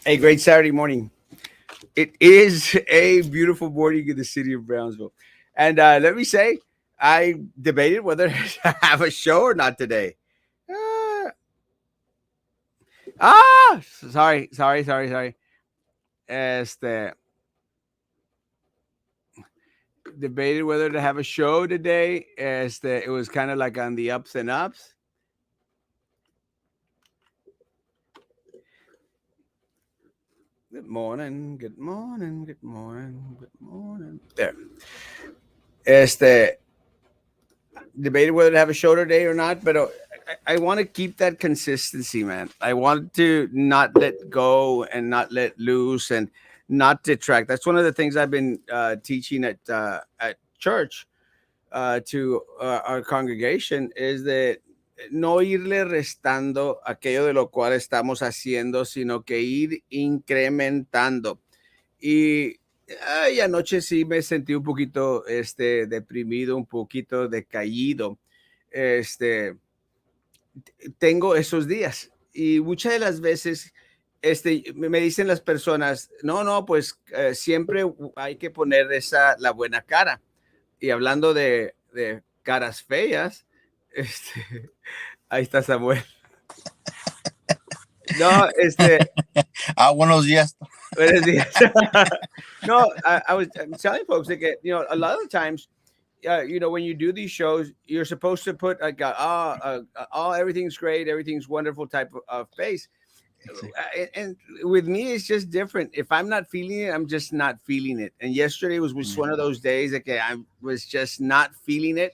A great Saturday morning. It is a beautiful morning in the city of Brownsville. And let me say, I debated whether to have a show or not today. Uh, sorry. Este, debated whether to have a show today. It was kind of like on the ups and ups. Good morning, good morning, good morning, good morning. There. Este, debated whether to have a show today or not, but I want to keep that consistency, man. I want to not let go and not let loose and not detract. That's one of the things I've been teaching at church to our congregation is that no irle restando aquello de lo cual estamos haciendo, sino que ir incrementando. Y anoche sí me sentí un poquito deprimido, un poquito decaído. Este, tengo esos días y muchas de las veces me dicen las personas, no, pues siempre hay que poner la buena cara. Y hablando de caras feas, ahí está Samuel. No, Buenos días. buenos días. No, I'm telling folks that a lot of the times, when you do these shows, you're supposed to put like everything's great, everything's wonderful type of face. And with me, it's just different. If I'm not feeling it, I'm just not feeling it. And yesterday was one of those days that I was just not feeling it,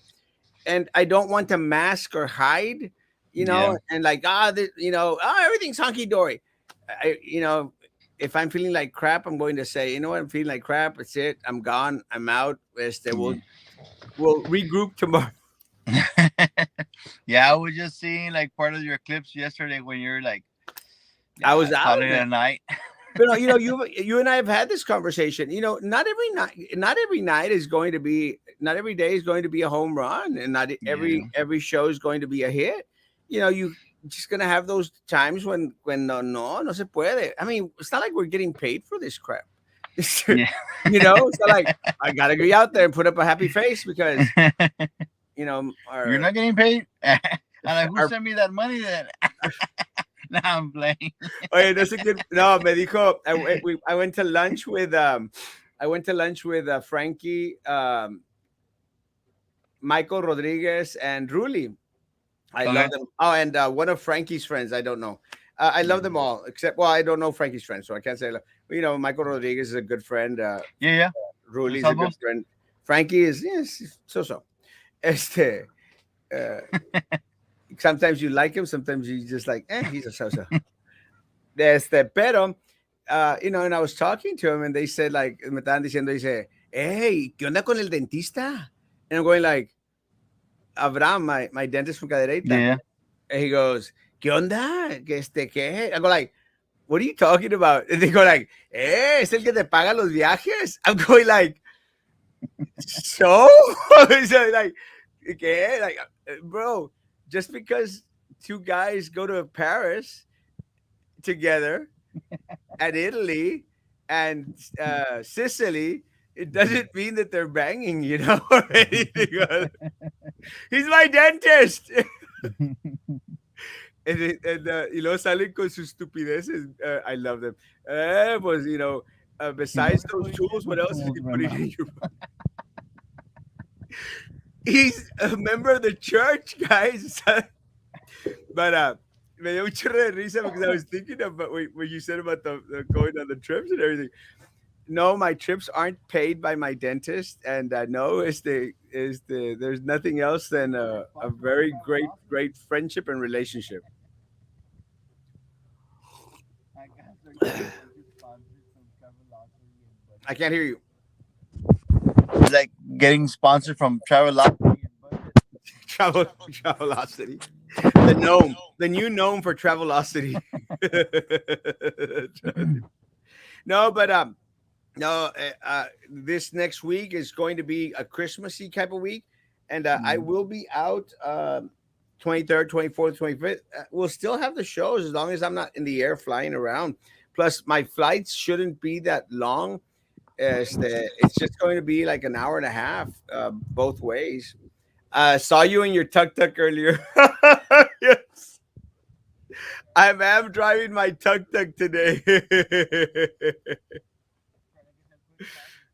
and I don't want to mask or hide, and like everything's hunky dory. If I'm feeling like crap, I'm going to say, you know what, I'm feeling like crap. It's it. I'm gone. I'm out. We'll regroup tomorrow. Yeah, I was just seeing like part of your clips yesterday when you're like, I was out, calling it a night. But you and I have had this conversation. Not every night is going to be, not every day is going to be a home run, and not every show is going to be a hit. You just gonna have those times when no se puede. I mean, it's not like we're getting paid for this crap. Yeah. It's not like I gotta go out there and put up a happy face because You're not getting paid. I'm like, who sent me that money then? No, I'm playing. Oye, no sé qué. No, me dijo. I went to lunch with Frankie, Michael Rodriguez, and Ruli. I love them. Oh, and one of Frankie's friends. I don't know. I love them all, except I don't know Frankie's friends, so I can't say. Michael Rodriguez is a good friend. Yeah. Ruli's a good friend. Frankie is so. Sometimes you like him, sometimes you just like, he's a so-so. Pero, and I was talking to him, and they said, like, me estaban diciendo, dice, hey, ¿qué onda con el dentista? And I'm going like, Abraham, my dentist from Cadereyta. Yeah. And he goes, ¿qué onda? ¿Qué? I go like, what are you talking about? And they go like, ¿es el que te paga los viajes? I'm going like, so? So like, ¿qué? Like, bro, just because two guys go to Paris together and Italy and Sicily, it doesn't mean that they're banging, or anything. He's my dentist. Y luego salen con sus estupideces. I love them. Pues, besides those tools, what else is he putting in your mouth? He's a member of the church, guys. But me dio un chorro de risa because I was thinking about what you said about the going on the trips and everything. No, my trips aren't paid by my dentist, and no, there's nothing else than a very great friendship and relationship. I can't hear you. It's like getting sponsored from Travelocity and Budget. Travelocity, the new gnome for Travelocity. No, but no, this next week is going to be a Christmassy type of week, and I will be out 23rd, 24th, 25th. We'll still have the shows as long as I'm not in the air flying around. Plus, my flights shouldn't be that long. It's just going to be like an hour and a half both ways. Saw you in your tuk tuk earlier. Yes, I am driving my tuk tuk today.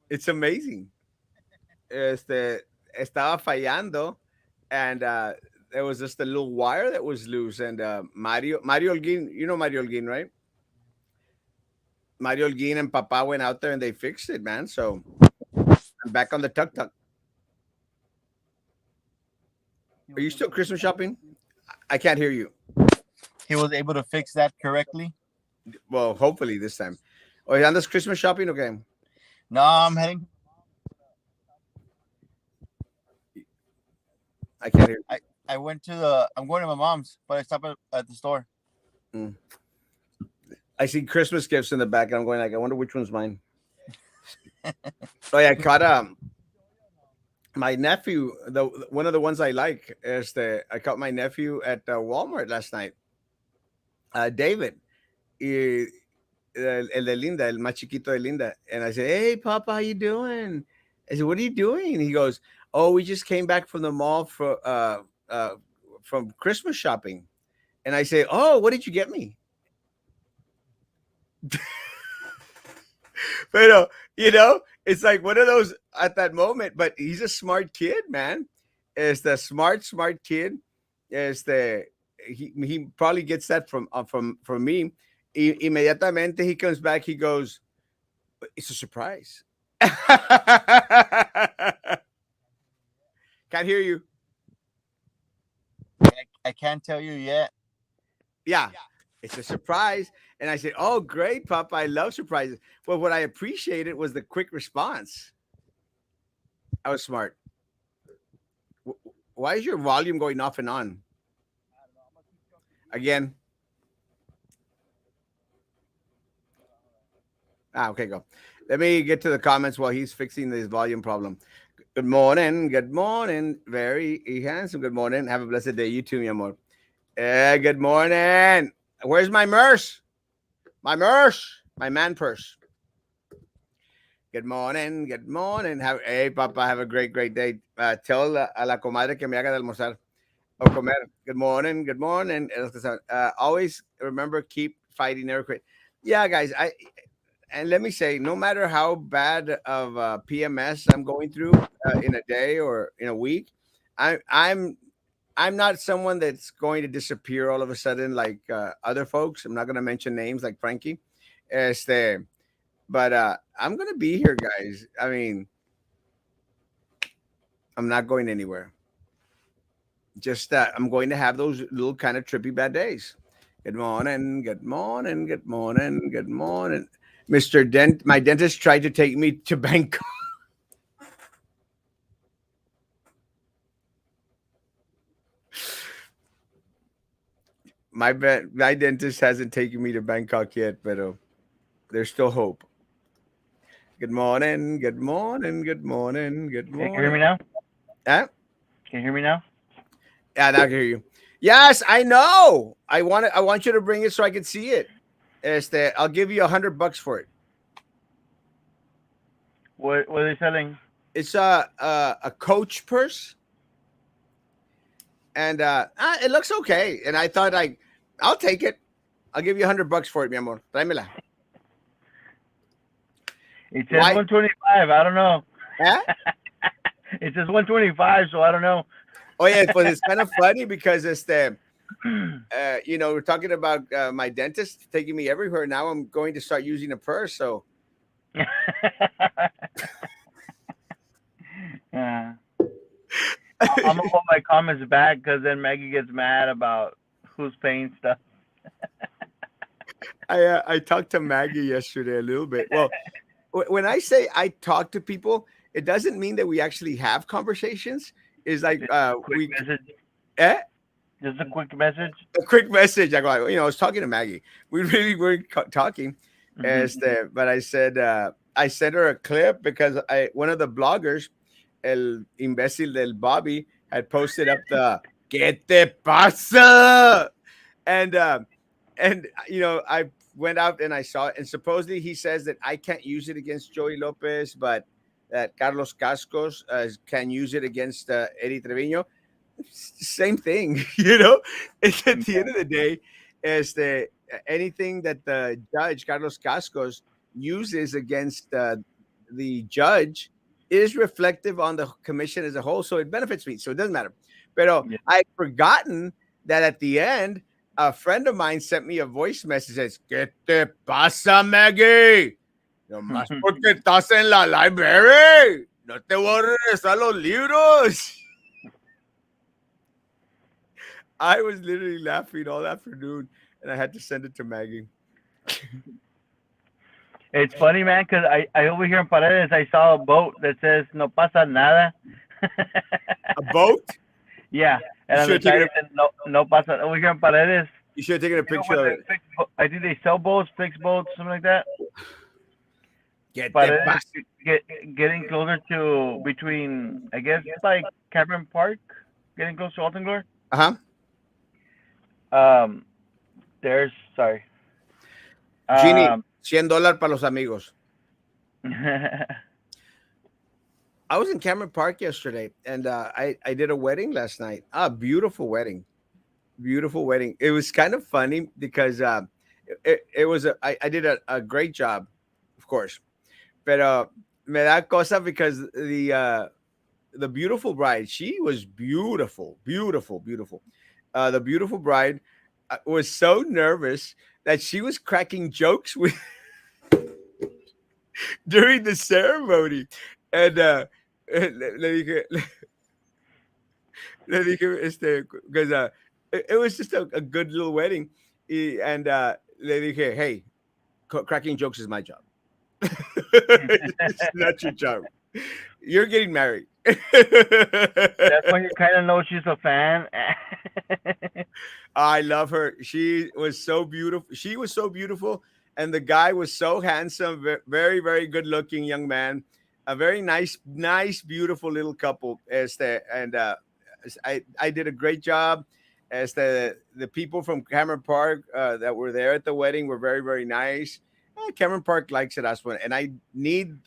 It's amazing. Estaba fallando, and there was just a little wire that was loose. And Mario Holguin, you know Mario Holguin, right? Mario Holguin and Papa went out there and they fixed it, man. So I'm back on the tuk tuk. Are you still Christmas shopping? I can't hear you. He was able to fix that correctly. Well, hopefully this time. Oh, andas Christmas shopping? Okay. No, I'm heading. I can't hear. I went to the. I'm going to my mom's, but I stopped at the store. Mm. I see Christmas gifts in the back, and I'm going like, I wonder which one's mine. Oh yeah, I caught my nephew. One of the ones I like is I caught my nephew at Walmart last night. David, el de Linda, el más chiquito de Linda, and I said, "Hey, Papa, how you doing?" I said, "What are you doing?" He goes, "Oh, we just came back from the mall from Christmas shopping," and I say, "Oh, what did you get me?" But it's like one of those at that moment. But he's a smart kid, man. Is the smart kid. He probably gets that from me. Inmediatamente he comes back. He goes, "It's a surprise." Can't hear you. I can't tell you yet. Yeah. It's a surprise. And I said, "Oh, great, Papa. I love surprises." Well, what I appreciated was the quick response. I was smart. Why is your volume going off and on? Again. Okay, go. Let me get to the comments while he's fixing this volume problem. Good morning. Good morning. Very handsome. Good morning. Have a blessed day. You too, mi amor. Good morning. Where's my merce? My man purse. Good morning. Good morning. Hey, Papa, have a great day. Tell a la comadre que me haga de almorzar o comer. Good morning. Good morning. Always remember, keep fighting, never quit. Yeah, guys. And let me say, no matter how bad of PMS I'm going through in a day or in a week, I'm not someone that's going to disappear all of a sudden like other folks. I'm not going to mention names like Frankie. But I'm going to be here, guys. I mean, I'm not going anywhere. Just I'm going to have those little kind of trippy bad days. Good morning. Good morning. Good morning. Good morning. Mr. Dent, my dentist tried to take me to Bangkok. My dentist hasn't taken me to Bangkok yet, but there's still hope. Good morning. Good morning. Good morning. Good morning. Can you hear me now? Huh? Can you hear me now? Yeah, now I can hear you. Yes, I know. I want you to bring it so I can see it. I'll give you $100 for it. What are they selling? It's a Coach purse, and it looks okay. And I thought I'll take it. I'll give you $100 for it, mi amor. Tráemela. It says 125. I don't know. Huh? It says 125, so I don't know. Oh yeah, but it's kind of funny because we're talking about my dentist taking me everywhere. Now I'm going to start using a purse. So. Yeah. I'm gonna hold my comments back because then Maggie gets mad about who's paying stuff. I talked to Maggie yesterday a little bit. Well, when I say I talk to people, it doesn't mean that we actually have conversations. It's like Just a quick message. A quick message. I go, I was talking to Maggie. We really weren't talking. Mm-hmm. But I said I sent her a clip because one of the bloggers, el imbécil del Bobby, had posted up the "¿Qué te pasa?" and I went out and I saw it, and supposedly he says that I can't use it against Joey Lopez, but that Carlos Cascos can use it against Eddie Trevino. Same thing, you know. It's at the end of the day, is the anything that the judge Carlos Cascos uses against the judge is reflective on the commission as a whole, so it benefits me. So it doesn't matter. But Yeah. I'd forgotten that at the end, a friend of mine sent me a voice message that says, "¿Qué te pasa, Maggie? Nomás porque estás en la library. No te voy a regresar los libros." I was literally laughing all afternoon, and I had to send it to Maggie. It's funny, man, because I over here in Paredes, I saw a boat that says "No pasa nada." A boat? Yeah, and on the side it said no pasa. Over here in Paredes. You should have taken a picture of it. I think they sell boats, fix boats, something like that. Paredes, getting closer to between, I guess, like Cameron Park, getting close to Alton Glory. There's sorry. Genie, $100 para los amigos. I was in Cameron Park yesterday, and I did a wedding last night. Beautiful wedding. Beautiful wedding. It was kind of funny because it was I did a great job, of course. Pero me da cosa because the beautiful bride, she was beautiful. The beautiful bride was so nervous that she was cracking jokes with during the ceremony. And le dije, because it was just a good little wedding. And le dije, hey, cracking jokes is my job. It's not your job. You're getting married. That's when you kind of know she's a fan. I love her. She was so beautiful. And the guy was so handsome, very, very good looking young man. A very nice, beautiful little couple. And I did a great job. As the people from Cameron Park that were there at the wedding were very, very nice. Cameron Park likes Erasmo, and I need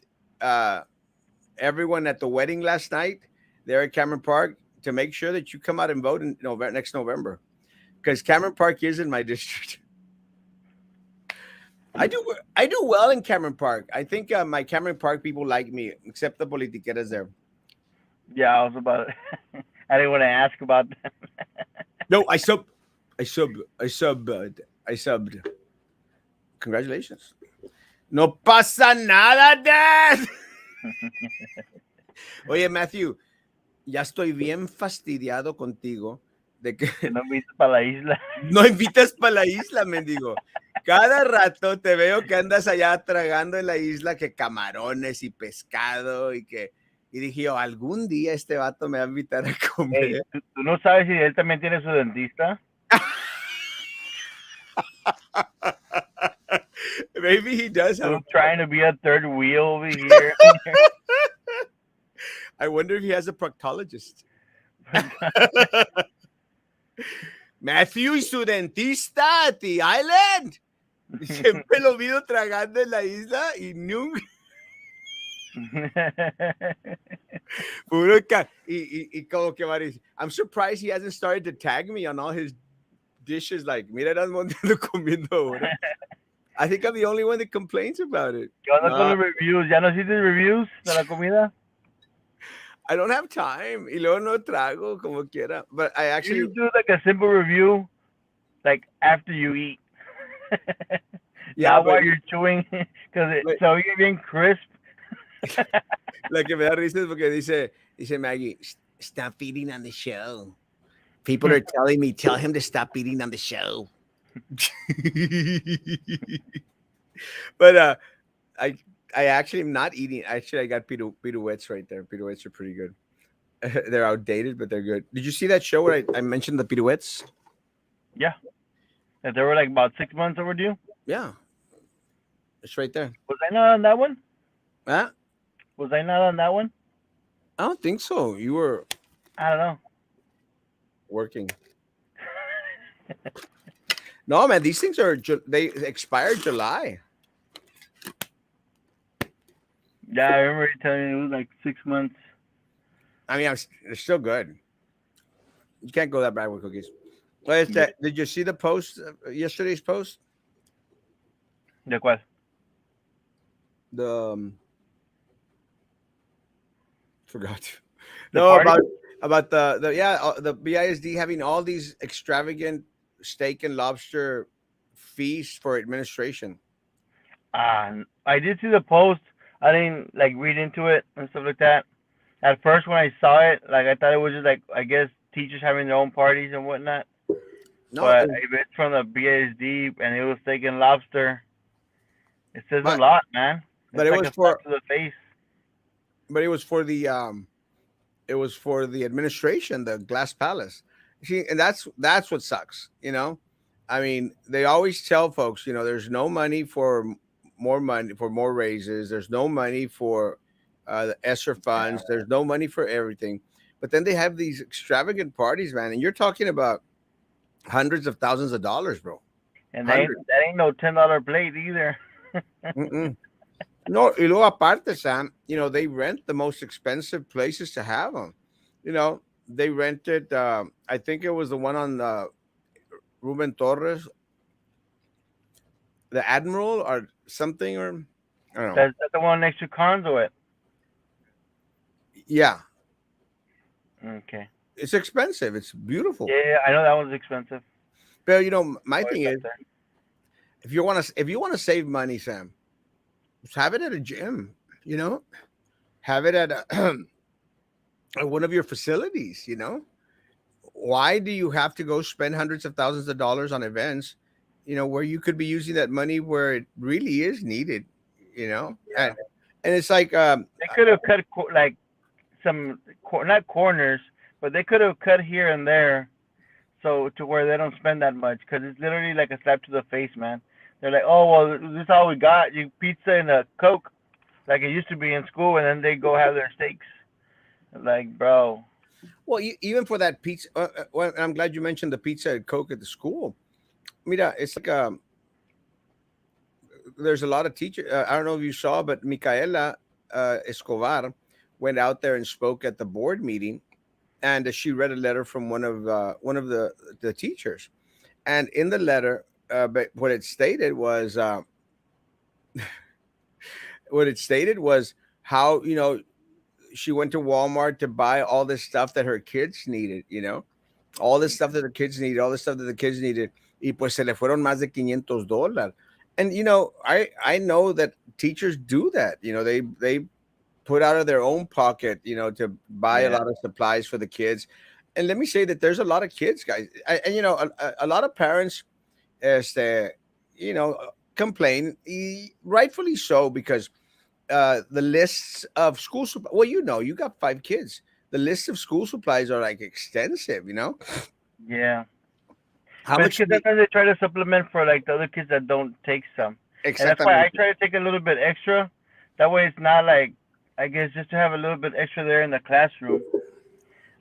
everyone at the wedding last night there at Cameron Park to make sure that you come out and vote in next November, because Cameron Park is in my district. I do well in Cameron Park. I think my Cameron Park people like me, except the politiqueras there. Yeah, I was about it. I didn't want to ask about them. No, I subbed. Congratulations. No pasa nada, Dad. Oye, Matthew, ya estoy bien fastidiado contigo de que no invitas para la isla. No invitas para la isla, mendigo. Cada rato te veo que andas allá tragando en la isla que camarones y pescado y dije yo, algún día este vato me va a invitar a comer. Hey, ¿tú no sabes si él también tiene su dentista? Maybe he does have. I'm trying to be a third wheel over here. I wonder if he has a proctologist. Matthew y su dentista at the island. Siempre lo vino tragando en la isla y nunca. y como que I'm surprised he hasn't started to tag me on all his dishes. Like, mira, Erasmo comiendo ahora. I think I'm the only one that complains about it. ¿Qué onda con los reviews? ¿Ya no hiciste reviews de la comida? I don't have time. Y luego no trago como quiera. But I actually... You do like a simple review, like after you eat. Not while you're chewing, because it's so bien crisp. La que me da risa es porque dice Maggie, stop eating on the show. People are telling me, tell him to stop eating on the show. But I actually am not eating. Actually, I got pirouettes right there. Pirouettes are pretty good. They're outdated, but they're good. Did you see that show where I mentioned the pirouettes? Yeah. That they were like about 6 months overdue? Yeah. It's right there. Was I not on that one? Huh? Was I not on that one? I don't think so. You were... I don't know. Working. No, man, these things they expired July. Yeah, I remember you telling me it was like 6 months. I mean, they're still good. You can't go that bad with cookies. Well, Yeah. did you see the post, yesterday's post? ¿De cuál? The forgot. The No, party? about the BISD having all these extravagant steak and lobster feasts for administration. I did see the post. I didn't like read into it and stuff like that. At first, when I saw it, like I thought it was just like I guess teachers having their own parties and whatnot. No, But if it's from the BISD and it was steak and lobster, it says a lot, man. but It's it like was a for slap to the face. but it was for the administration, the Glass Palace. See, and that's what sucks, you know. I mean, they always tell folks, you know, there's no money for more raises. There's no money for the ESSER funds. There's no money for everything. But then they have these extravagant parties, man, and you're talking about hundreds of thousands of dollars, bro. And that ain't no $10 plate either. Mm-mm. No, y luego aparte, Sam, you know, they rent the most expensive places to have them. You know, they rented, I think it was the one on Ruben Torres, the Admiral or something, or I don't know. That's the one next to Conduit. Yeah, Okay. it's expensive. It's beautiful. Yeah, I know that one's expensive. But you know, my thing is, There. if you want to save money, Sam, just have it at a gym. You know, have it at at one of your facilities. You know, why do you have to go spend hundreds of thousands of dollars on events, you know, where you could be using that money where it really is needed, you know? Yeah. And it's like They could have cut like some not corners, but they could have cut here and there, so to where they don't spend that much, because it's literally like a slap to the face, man. They're like, oh well, this is all we got. You pizza and a Coke, like it used to be in school, and then they go have their steaks. Like, bro. well, even for that pizza, well, I'm glad you mentioned the pizza and Coke at the school. Mira, it's like there's a lot of teachers. I don't know if you saw, but Micaela Escobar went out there and spoke at the board meeting, and she read a letter from one of the teachers, and in the letter, but what it stated was how, you know, she went to Walmart to buy all this stuff that her kids needed, you know, all this stuff that the kids needed, all this stuff that the kids needed, y pues se le fueron más de $500. And you know, I know that teachers do that. You know, they put out of their own pocket, you know, to buy a lot of supplies for the kids. And let me say that there's a lot of kids, guys, and you know, a lot of parents, you know, complain, rightfully so, because the lists of school supplies. Well, you know, you got 5 kids. The list of school supplies are like extensive, you know. Yeah. How but much? Because sometimes they try to supplement for like the other kids that don't take some. And that's why I try to take a little bit extra. That way it's not like, I guess, just to have a little bit extra there in the classroom.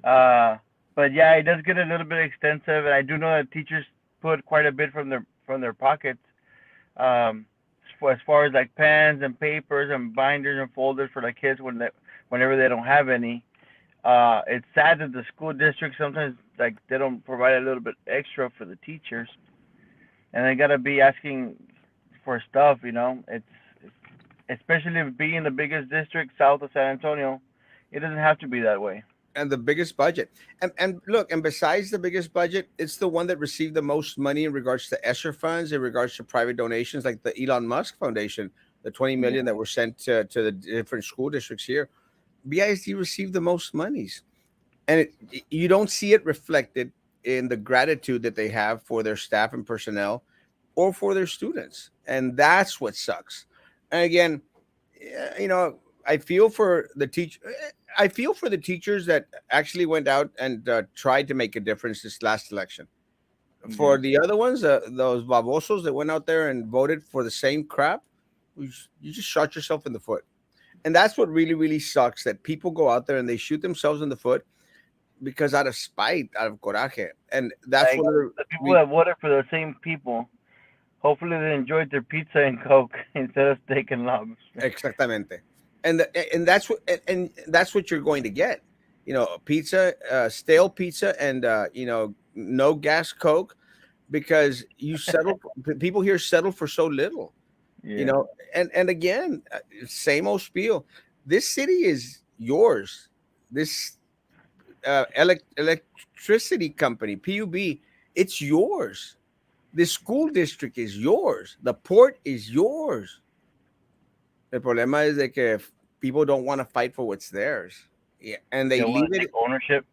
But yeah, it does get a little bit extensive, and I do know that teachers put quite a bit from their pockets. As far as like pens and papers and binders and folders for the kids whenever they don't have any. It's sad that the school district sometimes like they don't provide a little bit extra for the teachers, and they gotta be asking for stuff. You know, it's especially being the biggest district south of San Antonio, it doesn't have to be that way. And the biggest budget, and look, and besides the biggest budget, it's the one that received the most money in regards to ESSER funds, in regards to private donations, like the Elon Musk Foundation, the 20 million that were sent to the different school districts here. BISD received the most monies, and you don't see it reflected in the gratitude that they have for their staff and personnel or for their students, and that's what sucks. And again, you know, I feel for the teachers that actually went out and tried to make a difference this last election. For the other ones, those babosos that went out there and voted for the same crap, you just shot yourself in the foot. And that's what really, really sucks, that people go out there and they shoot themselves in the foot because out of spite, out of coraje, and that's Like what the people that voted for the same people. Hopefully, they enjoyed their pizza and Coke instead of steak and lobster. exactamente, and that's what and that's what you're going to get. You know, pizza, stale pizza, and no gas Coke, because people here settle for so little. You Yeah. know, and again, same old spiel. This city is yours. This electricity company, PUB, it's yours. The school district is yours. The port is yours. El problema is de que people don't want to fight for what's theirs. Yeah, and They they want leave to it. take ownership.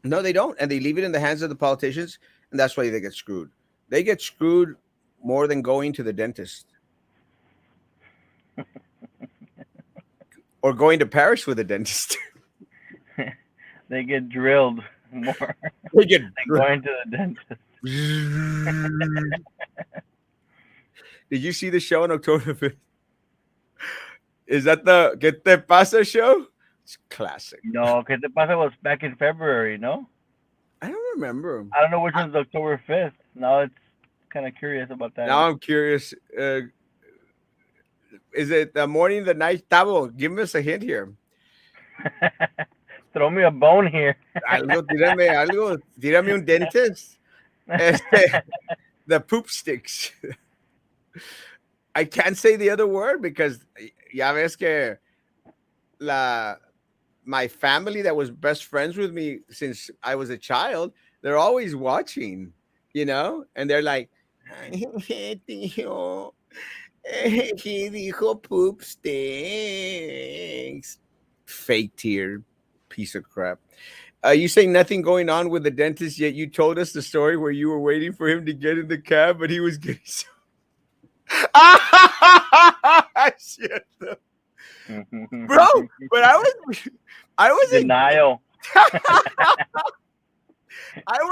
No, they don't, and they leave it in the hands of the politicians, and that's why they get screwed. They get screwed more than going to the dentist or going to Paris with a dentist. They get drilled more They get. than going to the dentist. Did you see the show on October 5th? Is that the ¿Qué te pasa show? It's classic. No, ¿qué te pasa was back in February, no? I don't remember. I don't know which one's October 5th. Now it's kind of curious about that. Now I'm curious. Is it the morning, the night? Tavo, give us a hint here. Throw me a bone here. Algo, tírame un dentist. The poop sticks. I can't say the other word because ya ves que my family that was best friends with me since I was a child, they're always watching, and they're like, tío, he dijo poop sticks. Fake tear, piece of crap. You say nothing going on with the dentist, yet you told us the story where you were waiting for him to get in the cab, but he was getting so. Shit. Bro, but I was denial.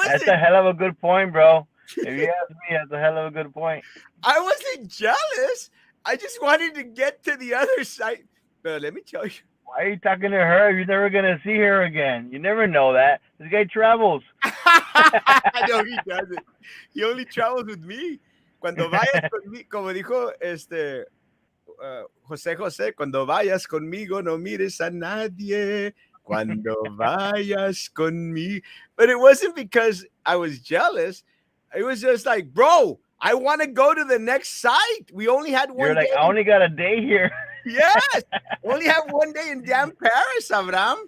That's a hell of a good point, bro. If you ask me, that's a hell of a good point. I wasn't jealous. I just wanted to get to the other side. But let me tell you. Why are you talking to her if you're never gonna see her again? You never know that. This guy travels. No, he doesn't. He only travels with me. Cuando vayas conmigo, como dijo José, cuando vayas conmigo no mires a nadie. Cuando vayas conmigo. But it wasn't because I was jealous. It was just like, bro, I want to go to the next site. We only had one You're like, day. I only got a day here. Yes. Only have one day in damn Paris, Abraham.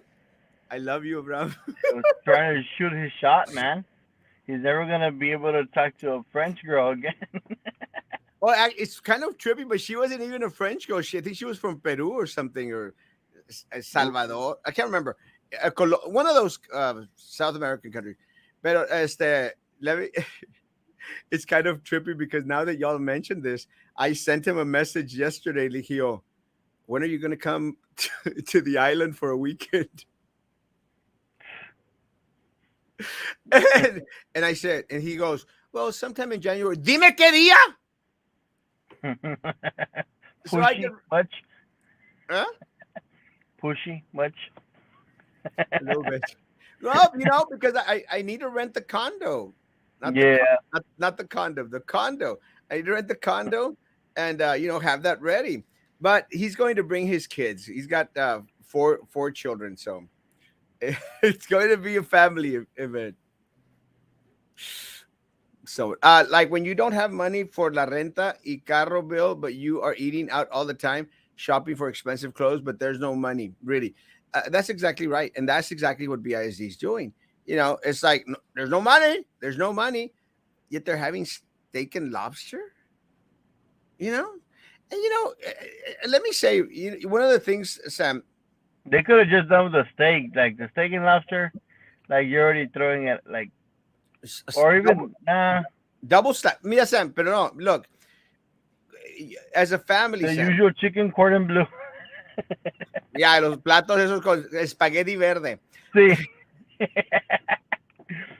I love you, Abraham. He was trying to shoot his shot, man. He's never going to be able to talk to a French girl again. Well, it's kind of trippy, but she wasn't even a French girl. I think she was from Peru or something, or Salvador. I can't remember. One of those South American countries. But it's kind of trippy because now that y'all mentioned this, I sent him a message yesterday, Ligio. When are you going to come to the island for a weekend? And I said, and he goes, well, sometime in January. Dime qué día. Pushy much? Huh? Pushy much? A little bit. Well, because I need to rent the condo. Not the condo. The condo. I need to rent the condo and, have that ready. But he's going to bring his kids. He's got four children, so it's going to be a family event. So, like when you don't have money for la renta y carro bill, but you are eating out all the time, shopping for expensive clothes, but there's no money, really. That's exactly right. And that's exactly what BISD is doing. It's like, there's no money, yet they're having steak and lobster, And, let me say, one of the things, Sam. They could have just done with the steak, like the steak and lobster, like you're already throwing it, like, or even, double stack. Mira, Sam, pero no, look, as a family, the Sam, usual chicken cordon bleu. Yeah, los platos esos con espagueti verde. Sí.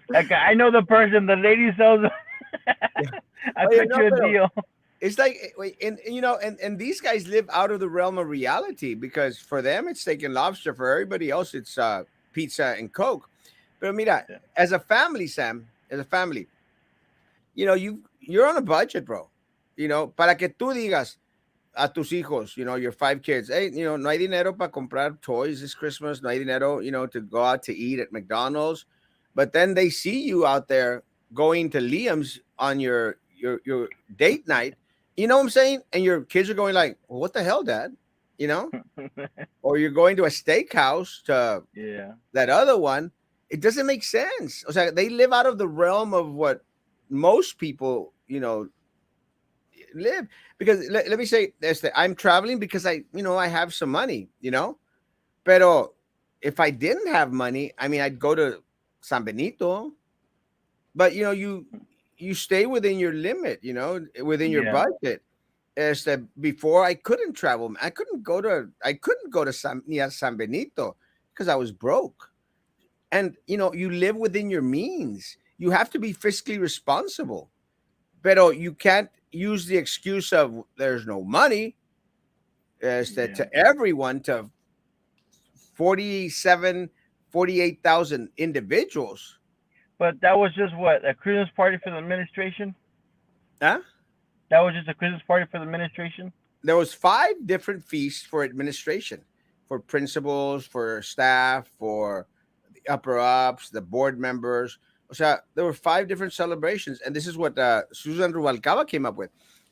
Like, I know the person, the lady sells. I cut you a deal. It's like, and these guys live out of the realm of reality because for them it's steak and lobster. For everybody else, it's pizza and Coke. Pero mira, Yeah. as a family, Sam, as a family, you're on a budget, bro. Para que tú digas a tus hijos, your 5 kids, hey, no hay dinero para comprar toys this Christmas, no hay dinero, to go out to eat at McDonald's, but then they see you out there going to Liam's on your date night, you know what I'm saying? And your kids are going like, well, what the hell, Dad? You know, or you're going to a steakhouse to Yeah. that other one. It doesn't make sense. O sea, they live out of the realm of what most people, live. Because let me say this: I'm traveling because I have some money, Pero if I didn't have money, I mean, I'd go to San Benito. But you stay within your limit, within your Yeah. budget. Is that before I couldn't travel. I couldn't go to San Benito because I was broke. And you live within your means. You have to be fiscally responsible. Pero you can't use the excuse of there's no money is that Yeah. to everyone, to 47, 48,000 individuals. But that was just what, a Christmas party for the administration? Huh? That was just a Christmas party for the administration? There was 5 different feasts for administration, for principals, for staff, for the upper ups, the board members. O sea, there were 5 different celebrations, and this is what Susan Rubalcaba came up with.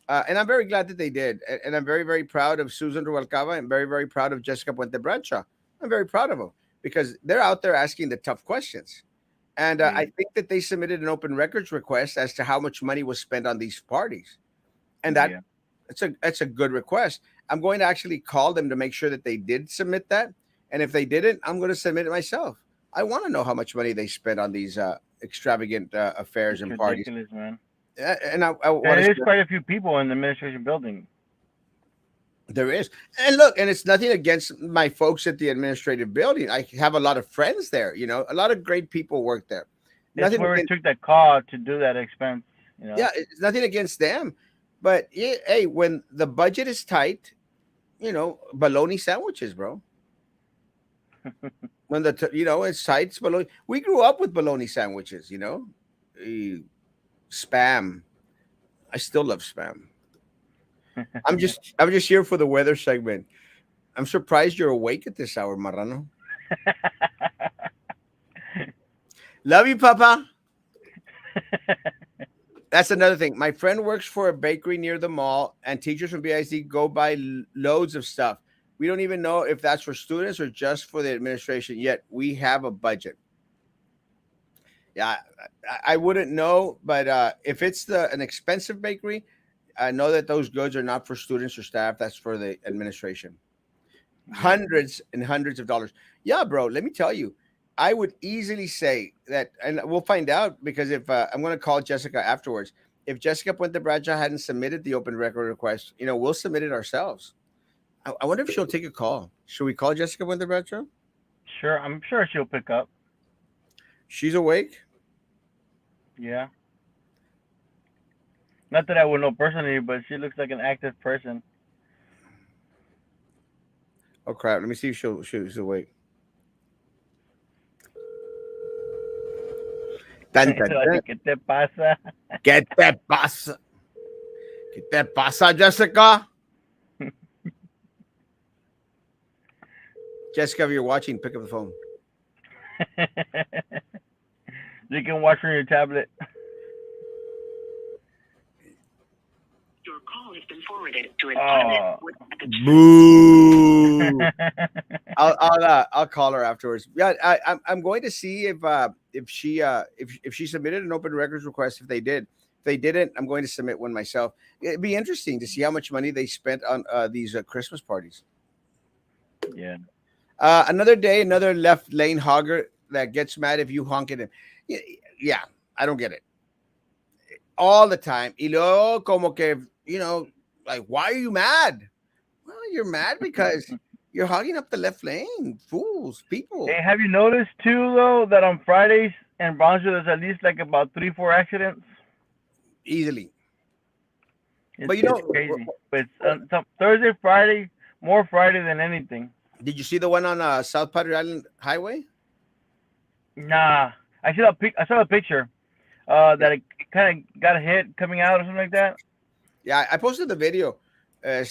And I'm very glad that they did. And I'm very, very proud of Susan Rubalcaba. I'm very, very proud of Jessica Puente Bradshaw. I'm very proud of them because they're out there asking the tough questions. And Yeah. I think that they submitted an open records request as to how much money was spent on these parties. And Yeah. that's a good request. I'm going to actually call them to make sure that they did submit that. And if they didn't, I'm going to submit it myself. I want to know how much money they spent on these extravagant affairs It's and parties. ridiculous, man. And I want There to. is quite a few people in the administration building. There is. And look, and it's nothing against my folks at the administrative building. I have a lot of friends there, a lot of great people work there. It's Nothing where we against, took that call to do that expense, yeah, it's nothing against them. But yeah, hey, when the budget is tight, bologna sandwiches, bro. When it's tight, it's bologna. We grew up with bologna sandwiches, Eh, spam. I still love spam. I'm just here for the weather segment. I'm surprised you're awake at this hour, Marrano. Love you, Papa. That's another thing. My friend works for a bakery near the mall, and teachers from BISD go buy loads of stuff. We don't even know if that's for students or just for the administration, yet we have a budget. Yeah, I wouldn't know, but if it's an expensive bakery, I know that those goods are not for students or staff. That's for the administration. Hundreds and hundreds of dollars. Yeah, bro. Let me tell you, I would easily say that, and we'll find out because if I'm going to call Jessica afterwards. If Jessica Puente Bradshaw hadn't submitted the open record request, we'll submit it ourselves. I wonder if she'll take a call. Should we call Jessica Puente Bradshaw? Sure, I'm sure she'll pick up. She's awake. Yeah. Not that I would know personally, but she looks like an active person. Oh crap! Let me see if she's awake. Tan, tan, tan. ¿Qué te pasa? ¿Qué te pasa? ¿Qué te pasa, Jessica? Jessica, if you're watching, pick up the phone. You can watch her on your tablet. Your call has been forwarded to an automatic Boo! I'll call her afterwards. Yeah, I'm going to see if she submitted an open records request. If they didn't, I'm going to submit one myself. It'd be interesting to see how much money they spent on these Christmas parties. Yeah. Another day, another left lane hogger that gets mad if you honk at him. Yeah, I don't get it. All the time. Y luego como que, like, why are you mad? Well, you're mad because you're hogging up the left lane. Fools, people. Hey, have you noticed too though that on Fridays in Brownsville there's at least like about 3-4 accidents? Easily. It's, But it's crazy. But it's Thursday, Friday, more Friday than anything. Did you see the one on South Padre Island Highway? Nah, I saw a picture. That it kind of got a hit coming out or something like that. Yeah, I posted the video. I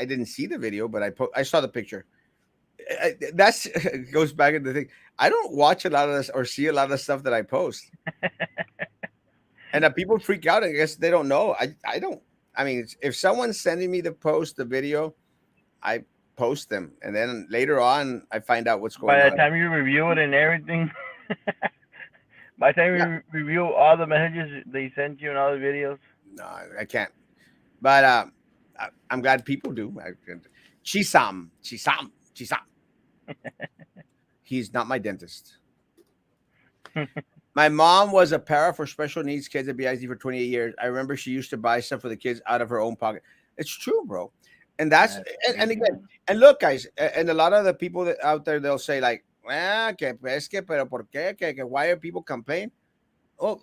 didn't see the video, but I saw the picture. That's goes back into the thing. I don't watch a lot of this or see a lot of stuff that I post, and people freak out. I guess they don't know. I don't. I mean, if someone's sending me the video, I post them, and then later on, I find out what's going By the on. time you review it and everything, by the time Yeah, you review all the messages they sent you and all the videos. no, I can't. But I'm glad people do. Chisam. He's not my dentist. My mom was a para for special needs kids at BISD for 28 years. I remember she used to buy stuff for the kids out of her own pocket. It's true, bro. And that's and again, and look, guys, and a lot of the people that out there, they'll say like, que es que, pero por qué? Que why are people complaining? Oh,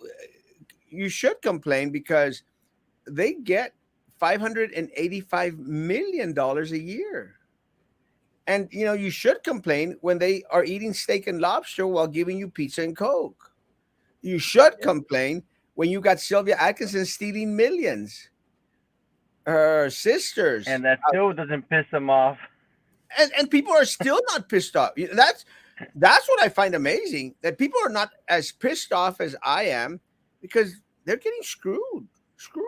you should complain because they get $585 million a year. And you should complain when they are eating steak and lobster while giving you pizza and Coke. You should complain when you got Sylvia Atkinson stealing millions. Her sisters. And that still doesn't piss them off. And people are still not pissed off. That's what I find amazing, that people are not as pissed off as I am because they're getting screwed.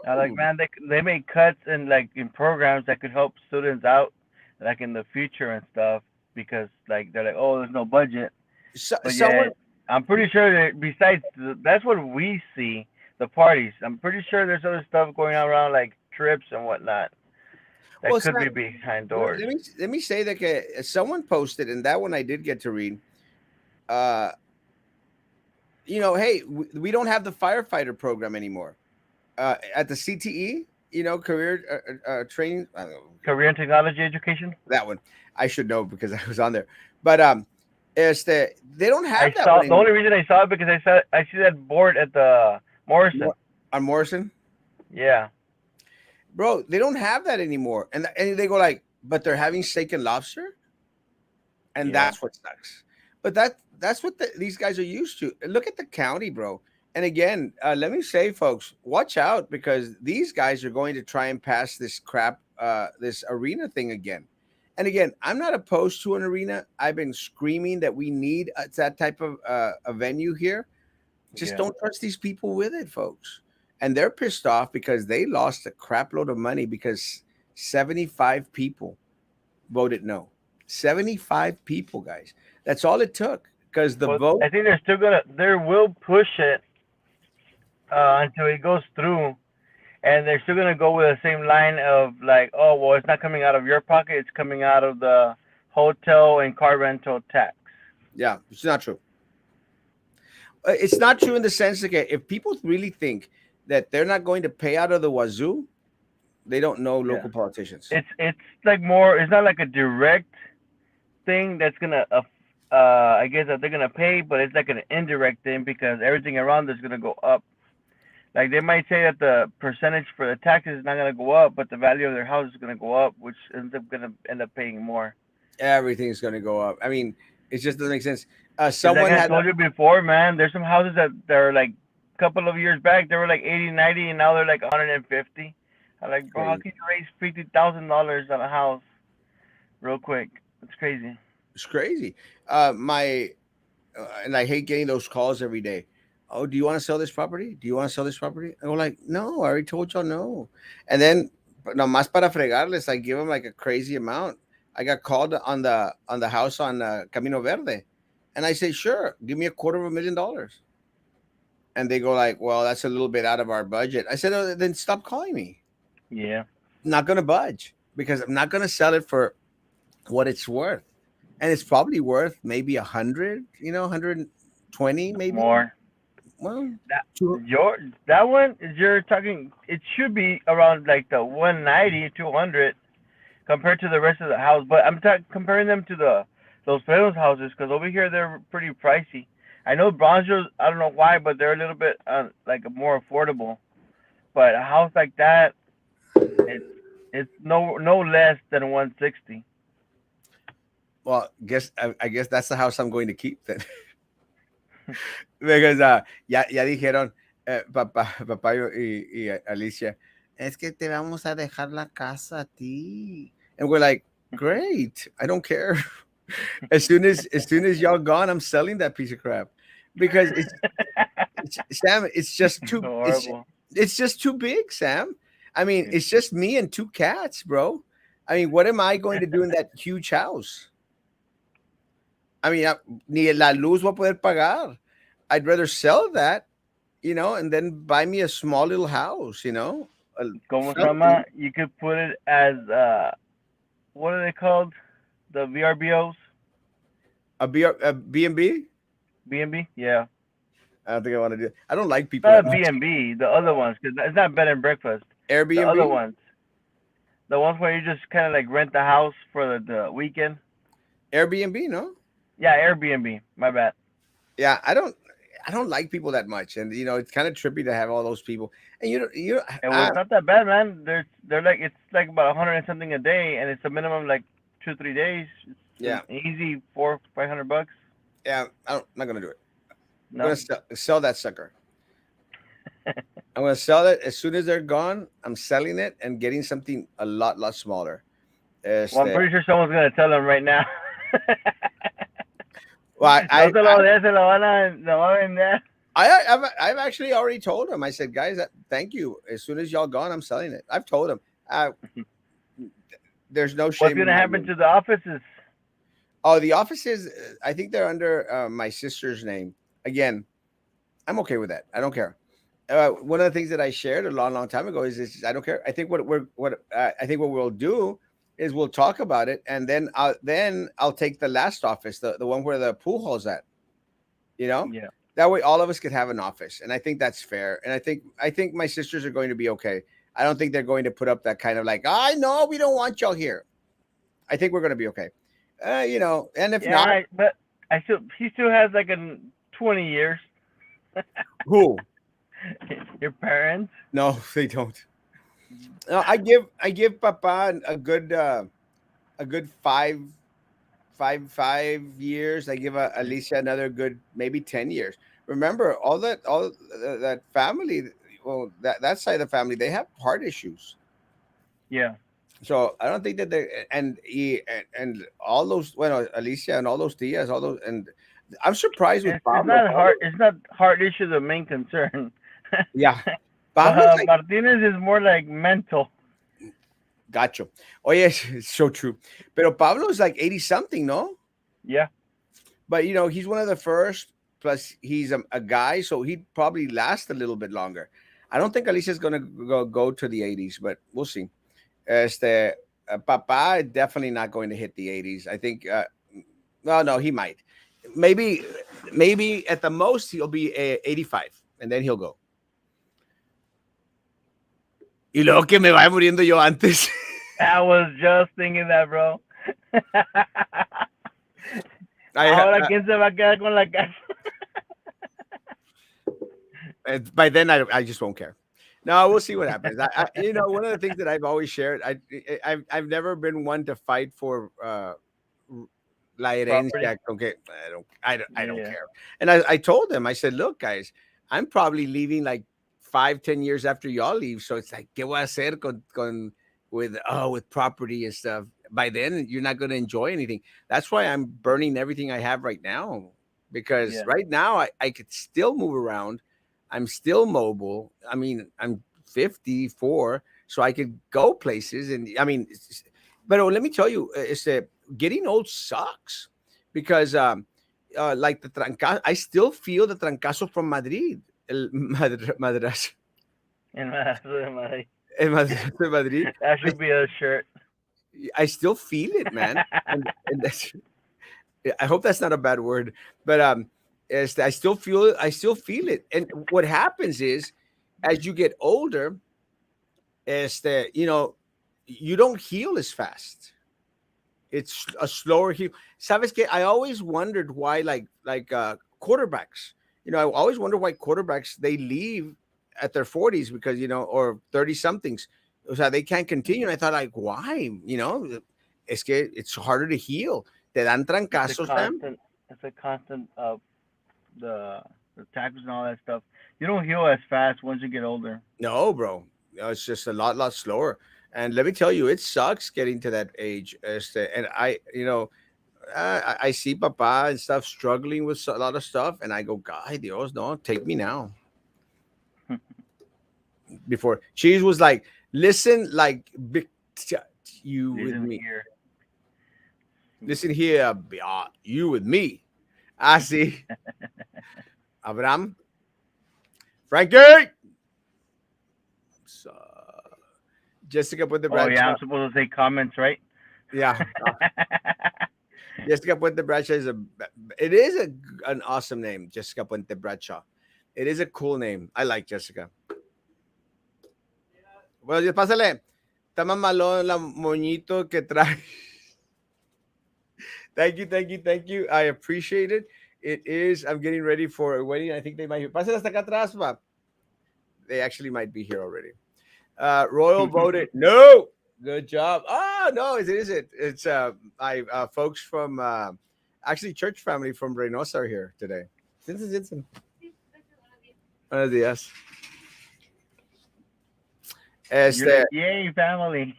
Like, man, they make cuts in programs that could help students out, like in the future and stuff, because like they're like, oh, there's no budget. But yeah, I'm pretty sure that besides that's what we see, the parties. I'm pretty sure there's other stuff going on around, like trips and whatnot. That could be behind doors. Let me say that someone posted, and that one I did get to read. Hey, we don't have the firefighter program anymore. At the CTE, career training, career and technology education. That one I should know because I was on there. But they don't have that. The only reason I saw it because I see that board at the Morrison. On Morrison. Yeah, bro, they don't have that anymore, and they go like, but they're having steak and lobster, and that's what sucks. But that's what these guys are used to. Look at the county, bro. And again, let me say, folks, watch out because these guys are going to try and pass this crap, this arena thing again. And again, I'm not opposed to an arena. I've been screaming that we need that type of a venue here. Just don't trust these people with it, folks. And they're pissed off because they lost a crap load of money because 75 people voted no. 75 people, guys. That's all it took because the vote. I think they will push it until it goes through, and they're still gonna go with the same line of like, oh well, it's not coming out of your pocket, it's coming out of the hotel and car rental tax. Yeah, it's not true. It's not true in the sense that if people really think that they're not going to pay out of the wazoo, they don't know local politicians. It's like more. It's not like a direct thing that's gonna. I guess that they're gonna pay, but it's like an indirect thing because everything around is gonna go up. Like they might say that the percentage for the taxes is not gonna go up, but the value of their house is gonna go up, which ends up gonna end up paying more. Everything's gonna go up. I mean, it just doesn't make sense. Someone I told you before, man. There's some houses that they're like a couple of years back they were like 80, 90, and now they're like 150. I'm like, bro, how can you raise $50,000 on a house real quick? It's crazy. It's crazy. And I hate getting those calls every day. Oh, do you want to sell this property? Do you want to sell this property? And we're like, no, I already told y'all no. And then, nomás para fregarles, I give them like a crazy amount. I got called on the house on Camino Verde, and I say, sure, give me $250,000. And they go like, well, that's a little bit out of our budget. I said, oh, then stop calling me. Yeah, I'm not gonna budge because I'm not gonna sell it for what it's worth, and it's probably worth maybe 100, 120, maybe more. Well, that one is you're talking. It should be around like the 190, 200 compared to the rest of the house. But I'm comparing them to those Fresno's houses because over here they're pretty pricey. I know Bronzeville, I don't know why, but they're a little bit like more affordable. But a house like that, it's no less than 160. Well, I guess that's the house I'm going to keep then. Because ya dijeron papá y Alicia, es que te vamos a dejar la casa a ti. And we're like, great, I don't care. As soon as y'all gone, I'm selling that piece of crap because it's Sam. Horrible. It's just too big, Sam. I mean, it's just me and two cats, bro. I mean, what am I going to do in that huge house? I mean, ni la luz voy a poder pagar. I'd rather sell that, and then buy me a small little house, Como se something. llama? You could put it as what are they called? The VRBOs, A B&B? B&B. Yeah, I don't think I want to do it. I don't like people not a that much. B&B. The other ones, because it's not bed and breakfast. The other Airbnb? ones, the ones where you just kind of like rent the house for the weekend. Airbnb, no? Yeah, Airbnb. My bad. Yeah, I don't like people that much, and it's kind of trippy to have all those people. And And well, it's not that bad, man. They're like it's like about 100 and something a day, and it's a minimum like 2 3 days. It's yeah, easy $400 500. yeah. I'm not gonna do it. I'm No. gonna sell that sucker. I'm gonna sell it as soon as they're gone. I'm selling it and getting something a lot smaller. Well, I'm Este, pretty sure someone's gonna tell them right now. well, No se lo dé, se lo van a, lo van a vender. I've actually already told them. I said, guys, thank you. As soon as y'all gone, I'm selling it. I've told them. There's no shame. What's gonna happen to the offices? Oh, the offices. I think they're under my sister's name. Again, I'm okay with that. I don't care. One of the things that I shared a long time ago is I don't care. I think I think what we'll do is we'll talk about it, and then I'll take the last office, the one where the pool hall's at. Yeah. That way all of us could have an office, and I think that's fair. And I think my sisters are going to be okay. I don't think they're going to put up that kind of like, I know we don't want y'all here. I think we're going to be okay. And if not, but he still has like 20 years. who? Your parents? No, they don't. No, I give Papa a good 5 years. I give Alicia another good maybe 10 years. Remember, all that family, well, that side of the family, they have heart issues. Yeah. So I don't think that and all those, well, Alicia and all those tias, all those, and I'm surprised with It's Pablo. not hard. It's not heart issue the main concern. Yeah, Pablo's like, Martinez is more like mental. gotcha. Oh yes, it's so true. But Pablo's like 80 something, no? Yeah. But he's one of the first. Plus, he's a guy, so he'd probably last a little bit longer. I don't think Alicia's gonna go to the 80s, but we'll see. Papa definitely not going to hit the 80s. I think. No, he might. Maybe at the most he'll be 85, and then he'll go. Y luego que me vaya muriendo yo antes. I was just thinking that, bro. Ahora quién se va a quedar con la casa. By then I just won't care. No, we'll see what happens. One of the things that I've always shared, I've never been one to fight for la herencia. Okay, I don't care. And I told them, I said, look, guys, I'm probably leaving like 5-10 years after y'all leave. So it's like, ¿qué voy a hacer with property and stuff? By then, you're not going to enjoy anything. That's why I'm burning everything I have right now. Because right now, I could still move around. I'm still mobile. I mean, I'm 54, so I could go places. And I mean, but let me tell you, getting old sucks because like the trancazo, I still feel the trancazo from Madrid. El madrazo. El madrazo de Madrid. El madrazo de Madrid. That should be a shirt. I still feel it, man. and that's, I hope that's not a bad word, but I still feel it. And what happens is, as you get older, you don't heal as fast. It's a slower heal. Sabes que I always wondered why, like quarterbacks. I always wonder why quarterbacks they leave at their 40s because or 30 somethings, so they can't continue. And I thought, like, why? It's harder to heal. Te dan trancazos, Sam. It's a constant of the tackles and all that stuff. You don't heal as fast once you get older. No, bro. No, it's just a lot slower. And let me tell you, it sucks getting to that age. And I see Papa and stuff struggling with a lot of stuff, and I go, "Ay Dios, no, take me now." Before Cheese was like, "Listen, like you with me. Here. Listen here, you with me." I see. Abraham, Frankie. So, Jessica put the Oh yeah, I'm supposed to say comments, right? Yeah. Jessica Puente Bradshaw is an awesome name. Jessica Puente Bradshaw. It is a cool name. I like Jessica. Bueno, pásale. Está más malón la moñito que trae. Thank you. I appreciate it. It is. I'm getting ready for a wedding. I think they might. Pásale hasta acá atrás, pa. They actually might be here already. Royal voted no. Good job. Oh no, it isn't. It's folks from actually church family from Reynosa are here today. Buenos días. Like, yay, family.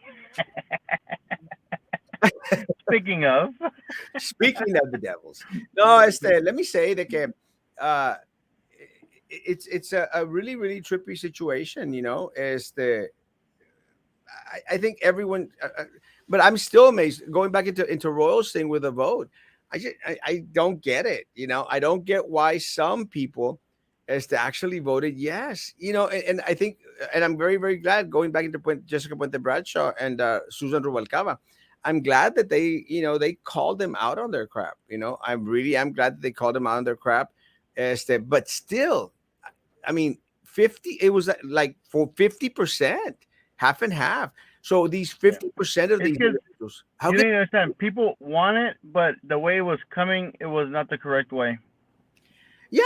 Speaking of the devils. No, let me say that it's a really, really trippy situation, you know, I think everyone, but I'm still amazed. Going back into Royal's thing with a vote, I don't get it. You know, I don't get why some people actually voted yes. You know, and I think, and I'm very, very glad going back into Jessica Puente Bradshaw and Susan Rubalcaba. I'm glad that they called them out on their crap. You know, I'm glad that they called them out on their crap. But still, I mean, 50. It was like for 50%. Half and half. So these 50% of these individuals, you didn't understand. People want it, but the way it was coming, it was not the correct way. Yeah,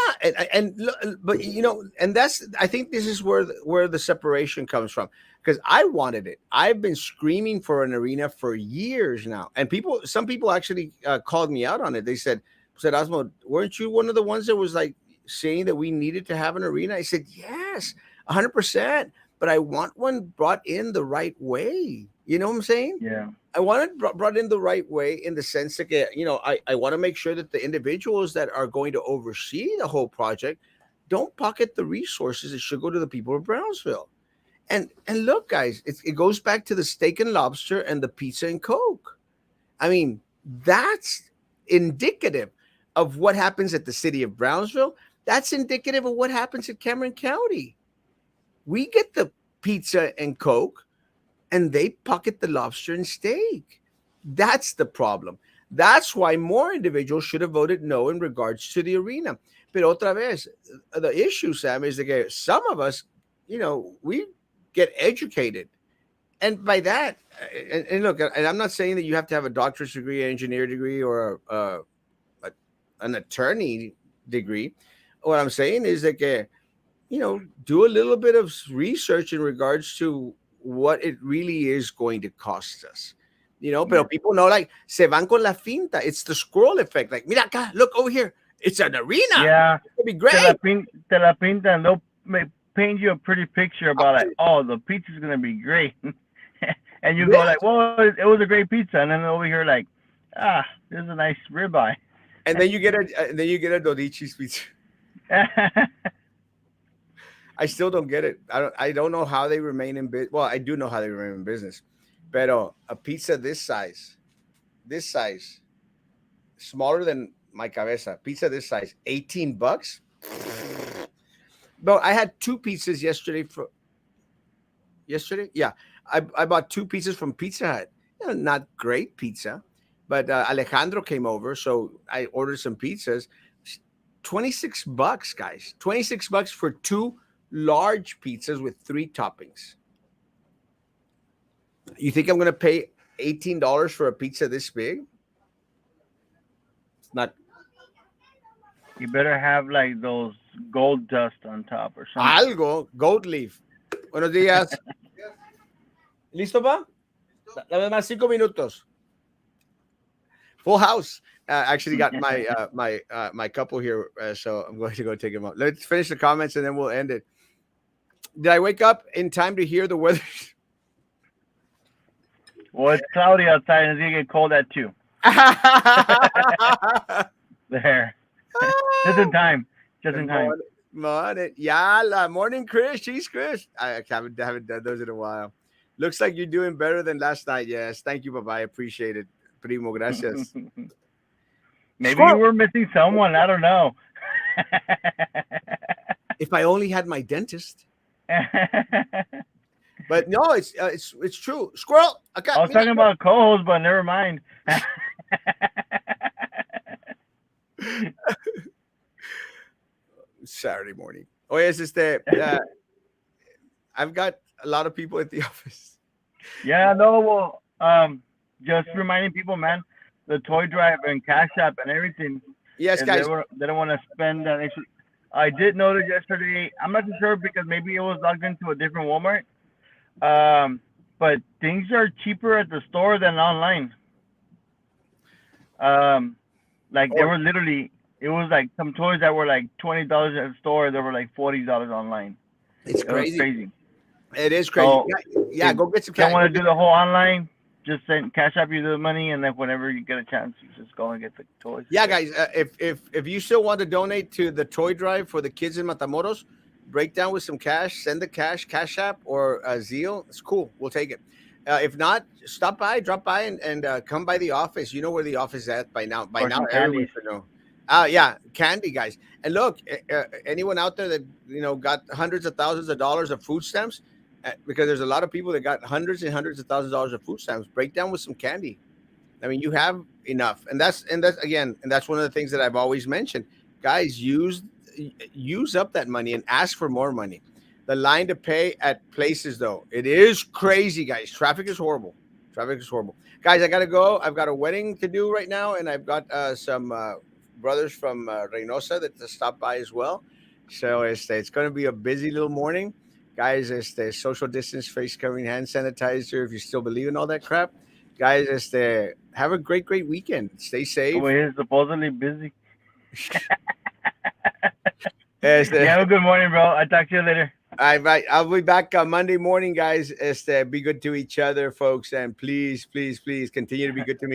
but you know, and I think this is where the separation comes from, because I wanted it. I've been screaming for an arena for years now, and some people actually called me out on it. They said, "Erasmo, weren't you one of the ones that was like saying that we needed to have an arena?" I said, "Yes, 100%." But I want one brought in the right way. You know what I'm saying? Yeah. I want it brought in the right way in the sense that, you know, I want to make sure that the individuals that are going to oversee the whole project don't pocket the resources that should go to the people of Brownsville. And look, guys, it goes back to the steak and lobster and the pizza and Coke. I mean, that's indicative of what happens at the city of Brownsville. That's indicative of what happens at Cameron County. We get the pizza and Coke, and they pocket the lobster and steak. That's the problem. That's why more individuals should have voted no in regards to the arena. But otra vez, the issue, Sam, is that some of us, you know, we get educated. And by that, and look, and I'm not saying that you have to have a doctorate degree, an engineer degree, or an attorney degree. What I'm saying is that, you know, do a little bit of research in regards to what it really is going to cost us. You know, but people know, like, se van con la finta. It's the squirrel effect. Like, mira acá, look over here. It's an arena. Yeah. It'll be great. Te la pintan. They'll paint you a pretty picture about like, oh, the pizza's going to be great. And you go like, well, it was a great pizza. And then over here, like, this is a nice ribeye. And then you get a Dodici's pizza. I still don't get it. I don't know how they remain in business. Well, I do know how they remain in business. But a pizza this size, smaller than my cabeza, pizza this size, $18. But I had two pizzas yesterday. Yeah, I bought two pizzas from Pizza Hut. You know, not great pizza, but Alejandro came over, so I ordered some pizzas. $26, guys. $26 for two large pizzas with 3 toppings. You think I'm going to pay $18 for a pizza this big? It's not. You better have like those gold dust on top or something. Algo, goat leaf. Buenos días. ¿Listo, pa? Dame más 5 minutos. Full house. Actually got my couple here, so I'm going to go take them out. Let's finish the comments and then we'll end it. Did I wake up in time to hear the weather? Well, it's cloudy outside and it's gonna get cold at 2. There. Just in time. Just in time. Morning. Yala. Morning, Chris. Cheese, Chris. I haven't done those in a while. Looks like you're doing better than last night. Yes. Thank you, Bye-bye. I appreciate it. Primo, gracias. Maybe you were missing someone. I don't know. If I only had my dentist. But no, it's true. Squirrel. Okay, I was talking about co-host, but never mind. Saturday morning. Oh yes, I've got a lot of people at the office. Yeah, no. Well, just reminding people, man, the toy drive and Cash App and everything. Yes, and guys. They don't want to spend that extra. I did notice yesterday. I'm not too sure because maybe it was logged into a different Walmart. But things are cheaper at the store than online. Like they were literally, it was like some toys that were like $20 at the store. They were like $40 online. It's crazy. Crazy. It is crazy. So, yeah, go get some. Don't want to do the whole online. Just send Cash App you the money, and then whenever you get a chance, you just go and get the toys. Yeah, guys. If you still want to donate to the toy drive for the kids in Matamoros, break down with some cash. Send the Cash App or Zeal. It's cool. We'll take it. If not, drop by, and come by the office. You know where the office is at by now. Everyone should know. Yeah, candy, guys. And look, anyone out there that got hundreds of thousands of dollars of food stamps, because there's a lot of people that got hundreds and hundreds of thousands of dollars of food stamps. Break down with some candy. I mean, you have enough, and that's one of the things that I've always mentioned. Guys, use up that money and ask for more money. The line to pay at places, though, it is crazy, guys. Traffic is horrible. Guys, I gotta go. I've got a wedding to do right now, and I've got some brothers from Reynosa that to stop by as well. So it's going to be a busy little morning. Guys, social distance, face covering, hand sanitizer, if you still believe in all that crap. Guys, have a great weekend. Stay safe. Oh, he's supposedly busy. Have a good morning, bro. I'll talk to you later. All right. I'll be back on Monday morning, guys. Be good to each other, folks. And please continue to be good to me.